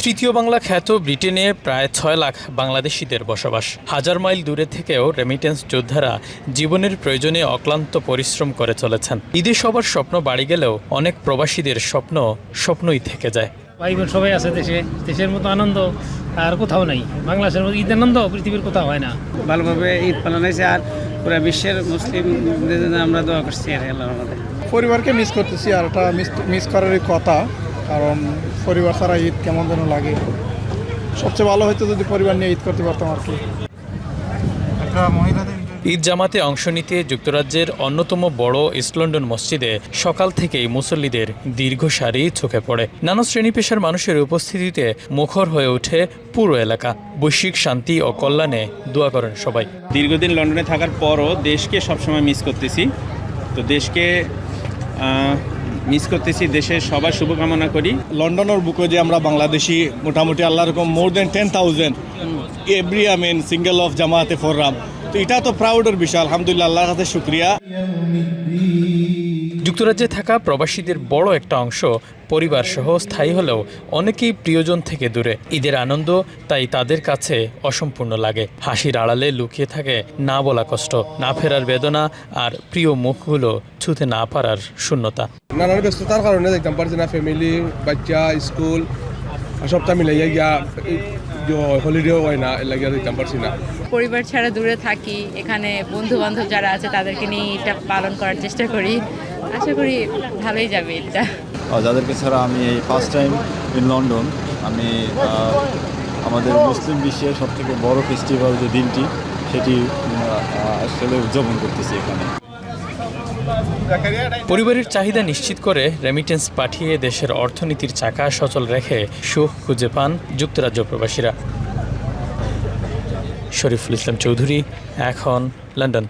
তৃতীয় বাংলা খ্যাত ব্রিটেনে প্রায় ৬ লাখ বাংলাদেশিদের বসবাস। হাজার মাইল দূরে থেকেও রেমিটেন্স যোদ্ধারা জীবনের প্রয়োজনে অক্লান্ত পরিশ্রম করে চলেছেন। ঈদে সবার স্বপ্ন বাড়ি গেলেও অনেক প্রবাসীদের স্বপ্নই থেকে যায়। ভাই বোন সবাই আছে দেশের মতো আনন্দ আর কোথাও নাই। বাংলাদেশের মতো ঈদ আনন্দ পৃথিবীর কোথাও হয় না। ভালোভাবে ঈদ পালন হয়েছে আর পুরো বিশ্বের মুসলিমদের জন্য আমরা দোয়া করছি আর আল্লাহর রহমতে। পরিবারকে মিস করতেছি আর এটা মিস করারই কথা, কারণ পরিবার ছাড়া ঈদ কেমন যেন লাগে। সবচেয়ে ভালো হয়তো যদি পরিবার নিয়ে ঈদ করতে পারতাম আর কি। ঈদ জামাতে অংশ নিতে যুক্তরাজ্যের অন্যতম বড় ইস্ট লন্ডন মসজিদে সকাল থেকেই মুসল্লিদের দীর্ঘ সারি চোখে পড়ে। নানা শ্রেণী পেশার মানুষের উপস্থিতিতে মুখর হয়ে ওঠে পুরো এলাকা। বৈশ্বিক শান্তি ও কল্যাণে দোয়া করেন সবাই। দীর্ঘদিন লন্ডনে থাকার পরও দেশকে সবসময় মিস করতেছি। তো দেশকে মিস করতেছি, দেশের সবার শুভকামনা করি। লন্ডনের বুকে যে আমরা বাংলাদেশি মোটামুটি আল্লাহ রকম মোর দেন 10,000 এভরি সিঙ্গেল অফ জামাতে ফোরাম, তো এটা তো প্রাউডের বিষয়। আলহামদুলিল্লাহ, আল্লাহর কাছে শুকরিয়া। যুক্তরাজ্যে থাকা প্রবাসীদের বড় একটা অংশ পরিবার সহ স্থায়ী হলেও অনেকেই প্রিয়জন থেকে দূরে। ঈদের আনন্দ তাই তাদের কাছে অসম্পূর্ণ লাগে। হাসির আড়ালে লুকিয়ে থাকে না বলা কষ্ট, না ফেরার বেদনা আর প্রিয় মুখগুলো ছুঁতে না পারার শূন্যতা। নানান ব্যস্ততার কারণে দেখতাম পারছি না, ফ্যামিলি, বাচ্চা, স্কুল সবটা মিলে গিয়া হলিডেও হয় না, লাগিয়া দেখতাম পারছি না। পরিবার ছাড়া দূরে থাকি, এখানে বন্ধু বান্ধব যারা আছে তাদেরকে নিয়ে এটা পালন করার চেষ্টা করি। আশা করি ভালোই যাবে এটা। যাদেরকে ছাড়া আমি এই ফার্স্ট টাইম ইন লন্ডন, আমি আমাদের মুসলিম বিশ্বের সবথেকে বড় ফেস্টিভ্যাল যে দিনটি সেটি আসলে উদযাপন করতেছি এখানে। পরিবারের চাহিদা নিশ্চিত করে রেমিটেন্স পাঠিয়ে দেশের অর্থনীতির চাকা সচল রেখে সুখ খুঁজে পান যুক্তরাজ্য প্রবাসীরা। শরীফুল ইসলাম চৌধুরী, এখন লন্ডন।